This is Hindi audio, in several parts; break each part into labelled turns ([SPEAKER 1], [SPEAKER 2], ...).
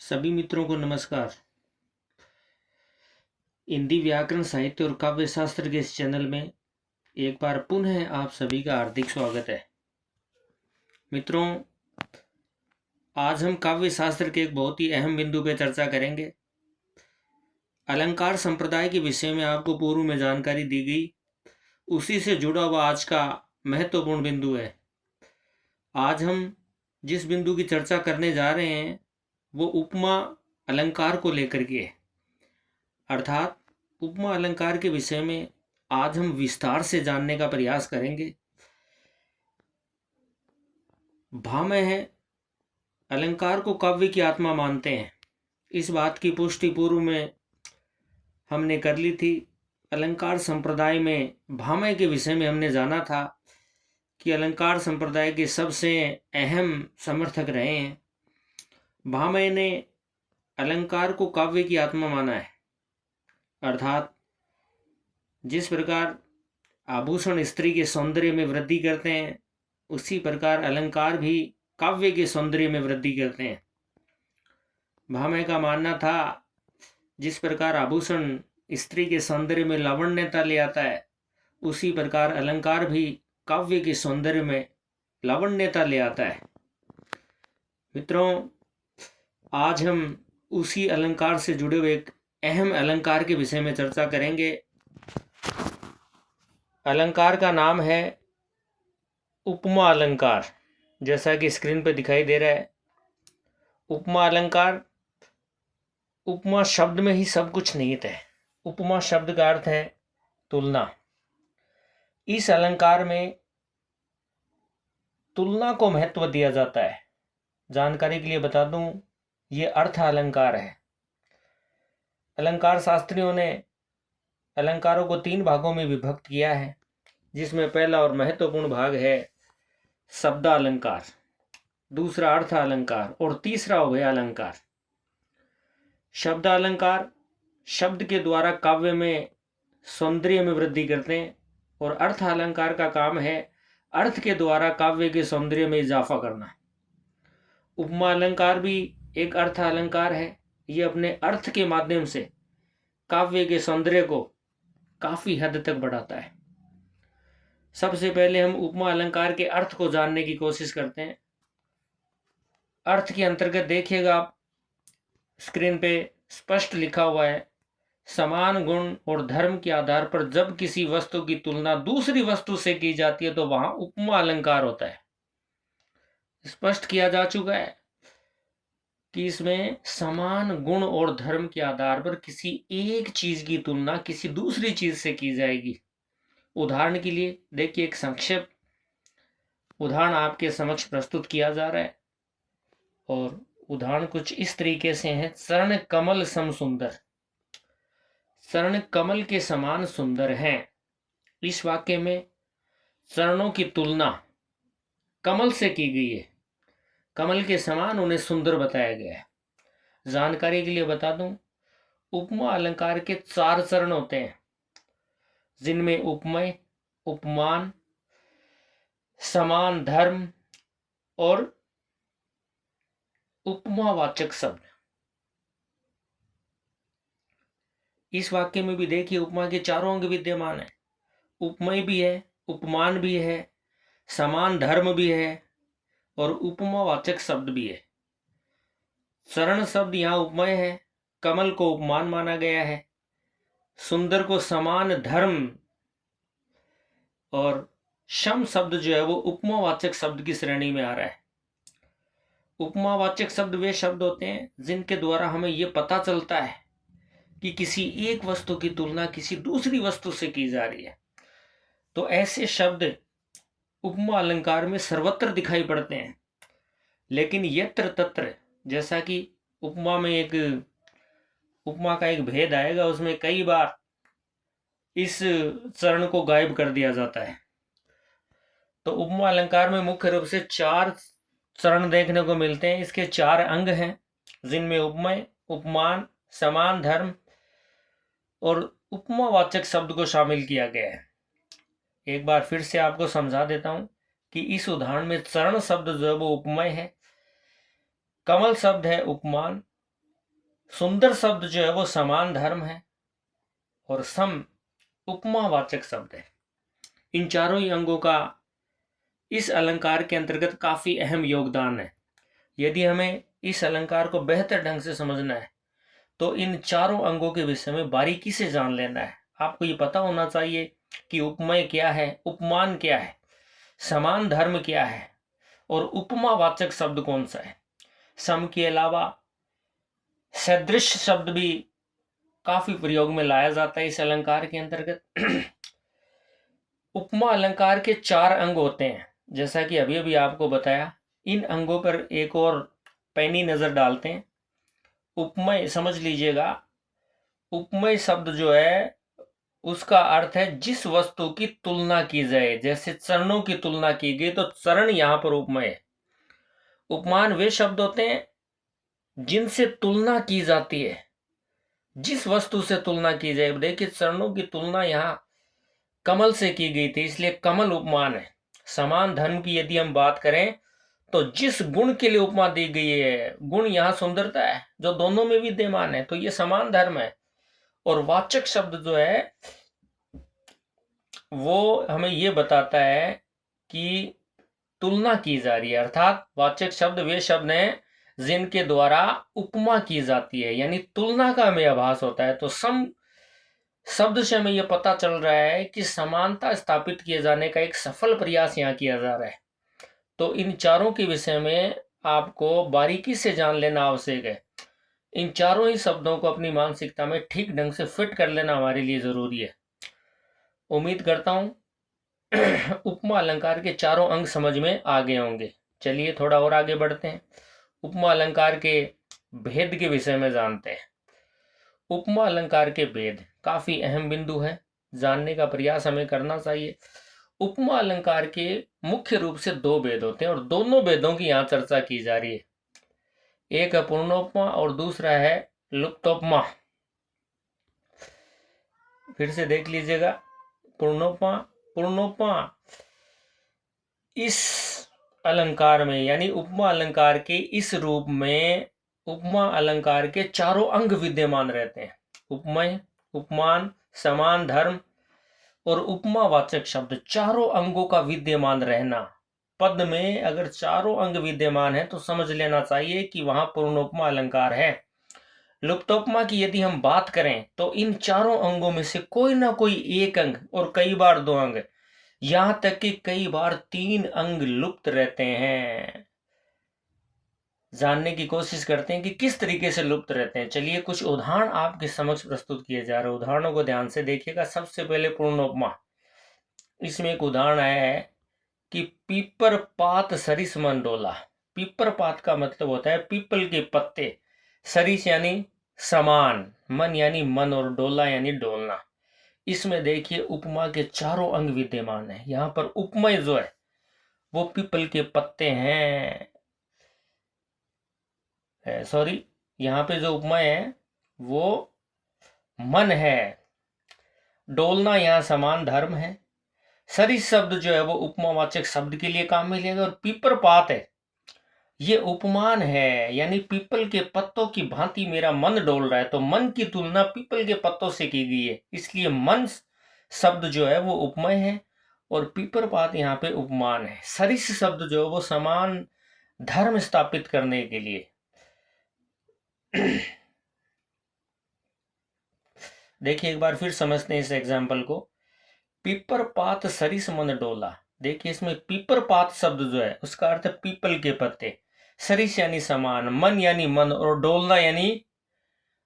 [SPEAKER 1] सभी मित्रों को नमस्कार। हिंदी व्याकरण साहित्य और काव्य शास्त्र के इस चैनल में एक बार पुनः आप सभी का हार्दिक स्वागत है। मित्रों, आज हम काव्य शास्त्र के एक बहुत ही अहम बिंदु पर चर्चा करेंगे। अलंकार संप्रदाय के विषय में आपको पूर्व में जानकारी दी गई, उसी से जुड़ा हुआ आज का महत्वपूर्ण बिंदु है। आज हम जिस बिंदु की चर्चा करने जा रहे हैं वो उपमा अलंकार को लेकर के है। अर्थात उपमा अलंकार के विषय में आज हम विस्तार से जानने का प्रयास करेंगे। भामह अलंकार को काव्य की आत्मा मानते हैं। इस बात की पुष्टि पूर्व में हमने कर ली थी। अलंकार संप्रदाय में भामह के विषय में हमने जाना था कि अलंकार संप्रदाय के सबसे अहम समर्थक रहे हैं। भामह ने अलंकार को काव्य की आत्मा माना है। अर्थात जिस प्रकार आभूषण स्त्री के सौंदर्य में वृद्धि करते हैं, उसी प्रकार अलंकार भी काव्य के सौंदर्य में वृद्धि करते हैं। भामह का मानना था जिस प्रकार आभूषण स्त्री के सौंदर्य में लावण्यता ले आता है, उसी प्रकार अलंकार भी काव्य के सौंदर्य में लावण्यता ले आता है। मित्रों, आज हम उसी अलंकार से जुड़े हुए एक अहम अलंकार के विषय में चर्चा करेंगे। अलंकार का नाम है उपमा अलंकार, जैसा कि स्क्रीन पर दिखाई दे रहा है। उपमा अलंकार, उपमा शब्द में ही सब कुछ निहित है। उपमा शब्द का अर्थ है तुलना। इस अलंकार में तुलना को महत्व दिया जाता है। जानकारी के लिए बता दूं, ये अर्थ अलंकार है। अलंकार शास्त्रियों ने अलंकारों को 3 भागों में विभक्त किया है, जिसमें पहला और महत्वपूर्ण भाग है शब्दालंकार, दूसरा अर्थ अलंकार और तीसरा उभय अलंकार। शब्दालंकार शब्द के द्वारा काव्य में सौंदर्य में वृद्धि करते हैं और अर्थ अलंकार का काम है अर्थ के द्वारा काव्य के सौंदर्य में इजाफा करना। उपमा अलंकार भी एक अर्थ अलंकार है। ये अपने अर्थ के माध्यम से काव्य के सौंदर्य को काफी हद तक बढ़ाता है। सबसे पहले हम उपमा अलंकार के अर्थ को जानने की कोशिश करते हैं। अर्थ के अंतर्गत देखिएगा आप, स्क्रीन पे स्पष्ट लिखा हुआ है, समान गुण और धर्म के आधार पर जब किसी वस्तु की तुलना दूसरी वस्तु से की जाती है तो वहां उपमा अलंकार होता है। स्पष्ट किया जा चुका है कि इसमें समान गुण और धर्म के आधार पर किसी एक चीज की तुलना किसी दूसरी चीज से की जाएगी। उदाहरण के लिए देखिए, एक संक्षिप्त उदाहरण आपके समक्ष प्रस्तुत किया जा रहा है और उदाहरण कुछ इस तरीके से है। चरण कमल सम सुंदर, चरण कमल के समान सुंदर हैं। इस वाक्य में चरणों की तुलना कमल से की गई है। कमल के समान उन्हें सुंदर बताया गया है। जानकारी के लिए बता दूं, उपमा अलंकार के 4 चरण होते हैं, जिनमें उपमेय, उपमान, समान धर्म और उपमावाचक शब्द। इस वाक्य में भी देखिए, उपमा के 4 अंग विद्यमान है। उपमेय भी है, उपमान भी है, समान धर्म भी है और उपमावाचक शब्द भी है। चरण शब्द यहाँ उपमेय है, कमल को उपमान माना गया है, सुंदर को समान धर्म और शम शब्द जो है वो उपमावाचक शब्द की श्रेणी में आ रहा है। उपमावाचक शब्द वे शब्द होते हैं जिनके द्वारा हमें यह पता चलता है कि किसी एक वस्तु की तुलना किसी दूसरी वस्तु से की जा रही है। तो ऐसे शब्द उपमा अलंकार में सर्वत्र दिखाई पड़ते हैं। लेकिन यत्र तत्र, जैसा कि उपमा में एक उपमा का एक भेद आएगा, उसमें कई बार इस चरण को गायब कर दिया जाता है। तो उपमा अलंकार में मुख्य रूप से 4 चरण देखने को मिलते हैं। इसके 4 अंग हैं, जिनमें उपमेय, उपमान, समान धर्म और उपमावाचक शब्द को शामिल किया गया है। एक बार फिर से आपको समझा देता हूं कि इस उदाहरण में चरण शब्द जो है वो उपमेय है, कमल शब्द है उपमान, सुंदर शब्द जो है वो समान धर्म है और सम उपमावाचक शब्द है। इन चारों ही अंगों का इस अलंकार के अंतर्गत काफी अहम योगदान है। यदि हमें इस अलंकार को बेहतर ढंग से समझना है तो इन चारों अंगों के विषय में बारीकी से जान लेना है। आपको ये पता होना चाहिए कि उपमेय क्या है, उपमान क्या है, समान धर्म क्या है और उपमावाचक शब्द कौन सा है। सम के अलावा सदृश शब्द भी काफी प्रयोग में लाया जाता है इस अलंकार के अंतर्गत। उपमा अलंकार के 4 अंग होते हैं, जैसा कि अभी अभी आपको बताया। इन अंगों पर एक और पैनी नजर डालते हैं। उपमेय समझ लीजिएगा, उपमेय शब्द जो है उसका अर्थ है जिस वस्तु की तुलना की जाए। जैसे चरणों की तुलना की गई तो चरण यहां पर उपमेय है। उपमान वे शब्द होते हैं जिनसे तुलना की जाती है, जिस वस्तु से तुलना की जाए। देखिए चरणों की तुलना यहां कमल से की गई थी, इसलिए कमल उपमान है। समान धर्म की यदि हम बात करें तो जिस गुण के लिए उपमा दी गई है, गुण यहां सुंदरता है जो दोनों में विद्यमान है, तो ये समान धर्म है। और वाचक शब्द जो है वो हमें ये बताता है कि तुलना की जा रही है, अर्थात वाचक शब्द वे शब्द हैं जिनके द्वारा उपमा की जाती है, यानी तुलना का हमें आभास होता है। तो सम शब्द से हमें यह पता चल रहा है कि समानता स्थापित किए जाने का एक सफल प्रयास यहाँ किया जा रहा है। तो इन चारों के विषय में आपको बारीकी से जान लेना आवश्यक है। इन चारों ही शब्दों को अपनी मानसिकता में ठीक ढंग से फिट कर लेना हमारे लिए जरूरी है। उम्मीद करता हूं उपमा अलंकार के चारों अंग समझ में आ गए होंगे। चलिए थोड़ा और आगे बढ़ते हैं, उपमा अलंकार के भेद के विषय में जानते हैं। उपमा अलंकार के भेद काफी अहम बिंदु है, जानने का प्रयास हमें करना चाहिए। उपमा अलंकार के मुख्य रूप से 2 भेद होते हैं और दोनों भेदों की यहाँ चर्चा की जा रही है। एक है पूर्णोपमा और दूसरा है लुप्तोपमा। फिर से देख लीजिएगा, पूर्णोपमा पूर्णोपमा इस अलंकार में यानी उपमा अलंकार के इस रूप में उपमा अलंकार के चारों अंग विद्यमान रहते हैं। उपमेय, उपमान, समान धर्म और उपमावाचक शब्द, चारों अंगों का विद्यमान रहना। पद में अगर चारों अंग विद्यमान है तो समझ लेना चाहिए कि वहां पूर्णोपमा अलंकार है। लुप्तोपमा की यदि हम बात करें तो इन चारों अंगों में से कोई ना कोई एक अंग और कई बार 2 अंग, यहां तक कि कई बार 3 अंग लुप्त रहते हैं। जानने की कोशिश करते हैं कि किस तरीके से लुप्त रहते हैं। चलिए कुछ उदाहरण आपके समक्ष प्रस्तुत किए जा रहे हैं, उदाहरणों को ध्यान से देखिएगा। सबसे पहले पूर्णोपमा, इसमें एक उदाहरण आया है कि पीपर पात सरिस मन डोला। पीपर पात का मतलब होता है पीपल के पत्ते, सरिस यानी समान, मन यानी मन और डोला यानी डोलना। इसमें देखिए उपमा के चारों अंग विद्यमान है। यहां पर उपमेय जो है वो पीपल के पत्ते हैं, सॉरी, यहाँ पे जो उपमा है वो मन है। डोलना यहाँ समान धर्म है। सरिस शब्द जो है वो उपमावाचक शब्द के लिए काम में लिया गया। और पीपर पात है, ये उपमान है, यानी पीपल के पत्तों की भांति मेरा मन डोल रहा है। तो मन की तुलना पीपल के पत्तों से की गई है, इसलिए मन शब्द जो है वो उपमय है और पीपर पात यहाँ पे उपमान है। सरिस शब्द जो है वो समान धर्म स्थापित करने के लिए। देखिए एक बार फिर समझते हैं इस एग्जाम्पल को। पीपर पात सरिस मन डोला। देखिए इसमें पीपर पात शब्द जो है उसका अर्थ है पीपल के पत्ते, सरिस यानी समान, मन यानी मन और डोलना यानी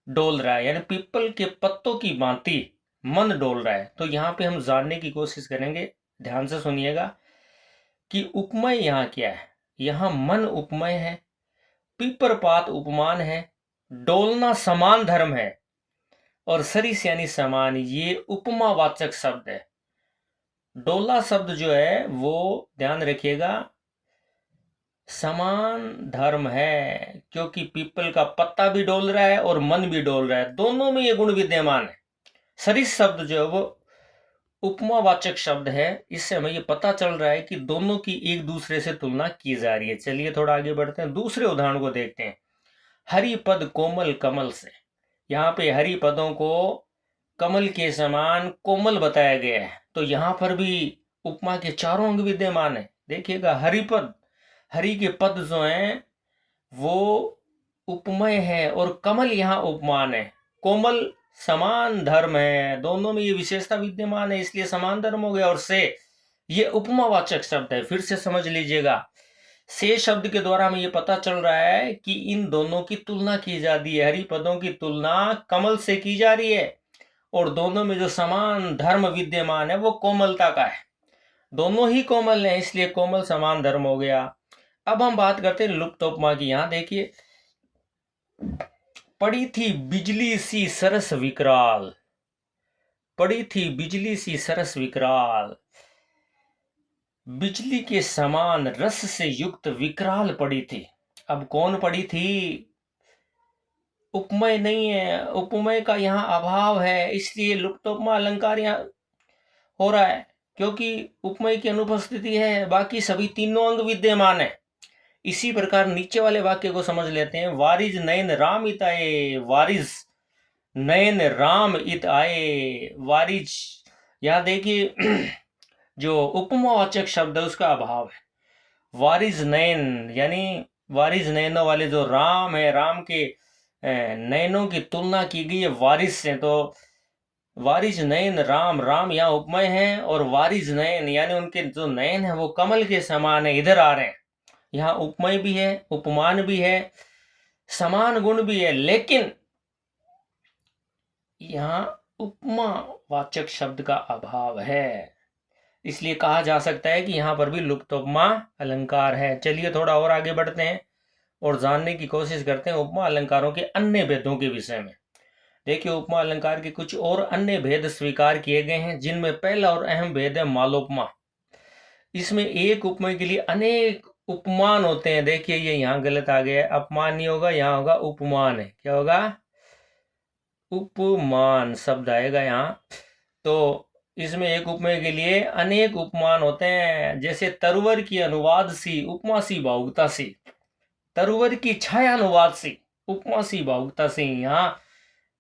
[SPEAKER 1] डोल रहा है, यानी पीपल के पत्तों की भांति मन डोल रहा है। तो यहाँ पे हम जानने की कोशिश करेंगे, ध्यान से सुनिएगा कि उपमय यहाँ क्या है। यहाँ मन उपमय है, पीपर पात उपमान है, डोलना समान धर्म है और सरिस यानी समान ये उपमावाचक शब्द है। डोला शब्द जो है वो ध्यान रखिएगा समान धर्म है, क्योंकि पीपल का पत्ता भी डोल रहा है और मन भी डोल रहा है, दोनों में ये गुण विद्यमान है। सरिस शब्द जो है वो उपमावाचक शब्द है। इससे हमें ये पता चल रहा है कि दोनों की एक दूसरे से तुलना की जा रही है। चलिए थोड़ा आगे बढ़ते हैं, दूसरे उदाहरण को देखते हैं। हरिपद कोमल कमल से। यहाँ पे हरिपदों को कमल के समान कोमल बताया गया है। तो यहाँ पर भी उपमा के चारों अंग विद्यमान है। देखिएगा, हरिपद, हरि के पद जो हैं वो उपमय है और कमल यहाँ उपमान है। कोमल समान धर्म है, दोनों में ये विशेषता विद्यमान है, इसलिए समान धर्म हो गया। और से ये उपमावाचक शब्द है। फिर से समझ लीजिएगा, से शब्द के द्वारा हमें ये पता चल रहा है कि इन दोनों की तुलना की जाती है। हरि पदों की तुलना कमल से की जा रही है और दोनों में जो समान धर्म विद्यमान है वो कोमलता का है। दोनों ही कोमल हैं, इसलिए कोमल समान धर्म हो गया। अब हम बात करते हैं लुप्त उपमा की। यहां देखिए, पड़ी थी बिजली सी सरस विकराल, पड़ी थी बिजली सी सरस विकराल, बिजली के समान रस से युक्त विकराल पड़ी थी। अब कौन पड़ी थी? उपमय नहीं है, उपमय का यहाँ अभाव है, इसलिए लुप्तोपमा अलंकार यहाँ हो रहा है, क्योंकि उपमय की अनुपस्थिति है, बाकी सभी तीनों अंग विद्यमान है। इसी प्रकार नीचे वाले वाक्य को समझ लेते हैं। वारिज नयन राम इत आए, वारिज नयन राम इत आए, वारिज, यहाँ देखिए जो उपमावाचक शब्द है उसका अभाव है। वारिज नयन, यानी वारिज नयनों वाले जो राम है, राम के नयनों की तुलना की गई है वारिज से। तो वारिज नयन राम, राम यहाँ उपमय है और वारिज नयन यानी उनके जो नयन है वो कमल के समान है, इधर आ रहे हैं। यहाँ उपमय भी है, उपमान भी है, समान गुण भी है, लेकिन यहाँ उपमा वाचक शब्द का अभाव है, इसलिए कहा जा सकता है कि यहाँ पर भी लुप्तोपमा अलंकार है। चलिए थोड़ा और आगे बढ़ते हैं और जानने की कोशिश करते हैं उपमा अलंकारों के अन्य भेदों के विषय में। देखिए, उपमा अलंकार के कुछ और अन्य भेद स्वीकार किए गए हैं, जिनमें पहला और अहम भेद है मालोपमा। इसमें एक उपमा के लिए अनेक उपमान होते हैं। देखिए, ये यहाँ गलत आ गया है, अपमान नहीं होगा, यहाँ होगा उपमान है। क्या होगा? उपमान शब्द आएगा यहाँ। तो इसमें एक उपमेय के लिए अनेक उपमान होते हैं, जैसे तरवर की अनुवाद सी उपमा सी भावुकता सी, तरवर की छाया अनुवाद सी उपमा सी भावुकता सी। यहाँ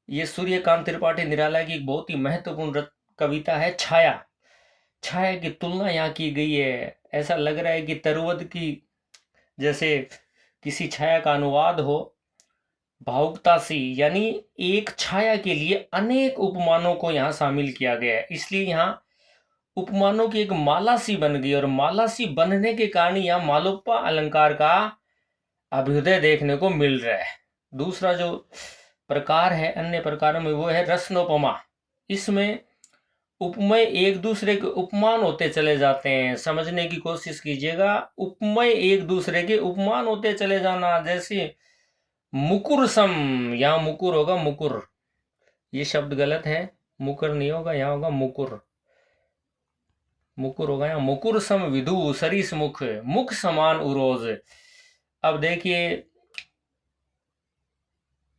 [SPEAKER 1] ये सूर्यकांत त्रिपाठी निराला की एक बहुत ही महत्वपूर्ण कविता है, छाया। छाया की तुलना यहाँ की गई है। ऐसा लग रहा है कि तरवर की जैसे किसी छाया का अनुवाद हो, भावुकता सी, यानी एक छाया के लिए अनेक उपमानों को यहाँ शामिल किया गया है, इसलिए यहाँ उपमानों की एक माला सी बन गई और माला सी बनने के कारण यहाँ मालोपमा अलंकार का अभ्युदय देखने को मिल रहा है। दूसरा जो प्रकार है अन्य प्रकारों में वो है रसनोपमा। इसमें उपमय एक दूसरे के उपमान होते चले जाते हैं। समझने की कोशिश कीजिएगा, उपमय एक दूसरे के उपमान होते चले जाना। जैसे मुकुर सम, यहाँ मुकुर होगा मुकुर, ये शब्द गलत है, मुकुर नहीं होगा, यहाँ होगा मुकुर, मुकुर होगा यहाँ। मुकुर सम विधु सरिस मुख, मुख समान उरोज। अब देखिए,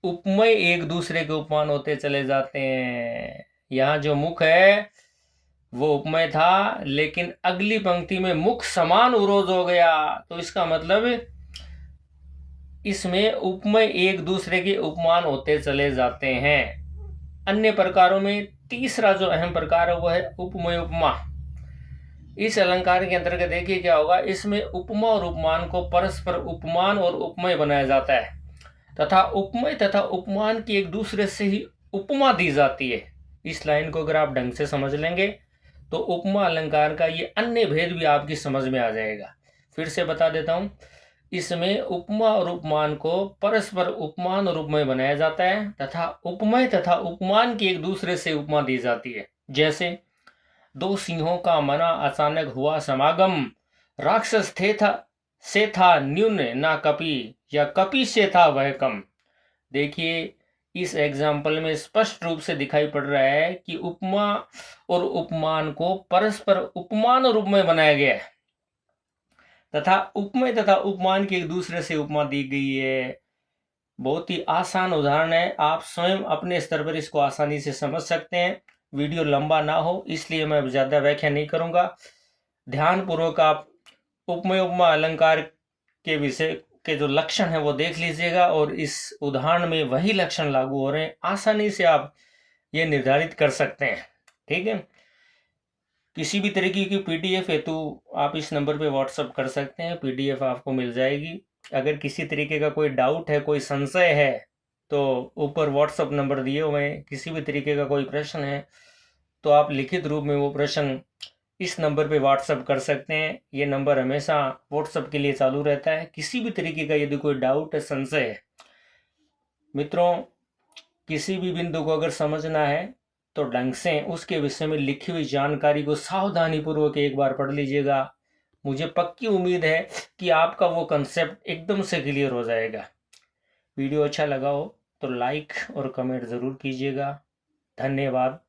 [SPEAKER 1] उपमय एक दूसरे के उपमान होते चले जाते हैं। यहाँ जो मुख है वो उपमय था, लेकिन अगली पंक्ति में मुख समान उरोज हो गया, तो इसका मतलब इसमें उपमय एक दूसरे के उपमान होते चले जाते हैं। अन्य प्रकारों में तीसरा जो अहम प्रकार है वो है उपमय उपमा। इस अलंकार के अंतर्गत देखिए क्या होगा, इसमें उपमा और उपमान को परस्पर उपमान और उपमय बनाया जाता है तथा उपमय तथा उपमान की एक दूसरे से ही उपमा दी जाती है। इस लाइन को अगर आप ढंग से समझ लेंगे तो उपमा अलंकार का ये अन्य भेद भी आपकी समझ में आ जाएगा। फिर से बता देता हूं, इसमें उपमा और उपमान को परस्पर उपमान और उपमय बनाया जाता है तथा उपमय तथा उपमान की एक दूसरे से उपमा दी जाती है। जैसे दो सिंहों का मना अचानक हुआ समागम, राक्षस थे था से था न्यून ना कपि, या कपि से था वह कम। देखिए, इस एग्जाम्पल में स्पष्ट रूप से दिखाई पड़ रहा है कि उपमा और उपमान को परस्पर उपमान और उपमय बनाया गया है तथा उपमय तथा उपमान की एक दूसरे से उपमा दी गई है। बहुत ही आसान उदाहरण है, आप स्वयं अपने स्तर पर इसको आसानी से समझ सकते हैं। वीडियो लंबा ना हो इसलिए मैं ज़्यादा व्याख्या नहीं करूंगा। ध्यानपूर्वक आप उपमय उपमा अलंकार के विषय के जो लक्षण हैं वो देख लीजिएगा और इस उदाहरण में वही लक्षण लागू हो रहे हैं। आसानी से आप ये निर्धारित कर सकते हैं। ठीक है, किसी भी तरीके की पीडीएफ हेतु आप इस नंबर पे व्हाट्सअप कर सकते हैं, पीडीएफ आपको मिल जाएगी। अगर किसी तरीके का कोई डाउट है, कोई संशय है, तो ऊपर व्हाट्सअप नंबर दिए हुए हैं। किसी भी तरीके का कोई प्रश्न है तो आप लिखित रूप में वो प्रश्न इस नंबर पे व्हाट्सअप कर सकते हैं। ये नंबर हमेशा व्हाट्सअप के लिए चालू रहता है। किसी भी तरीके का यदि कोई डाउट है, संशय है, मित्रों, किसी भी बिंदु को अगर समझना है तो ढंग से उसके विषय में लिखी हुई जानकारी को सावधानी पूर्वक एक बार पढ़ लीजिएगा। मुझे पक्की उम्मीद है कि आपका वो कंसेप्ट एकदम से क्लियर हो जाएगा। वीडियो अच्छा लगा हो तो लाइक और कमेंट ज़रूर कीजिएगा। धन्यवाद।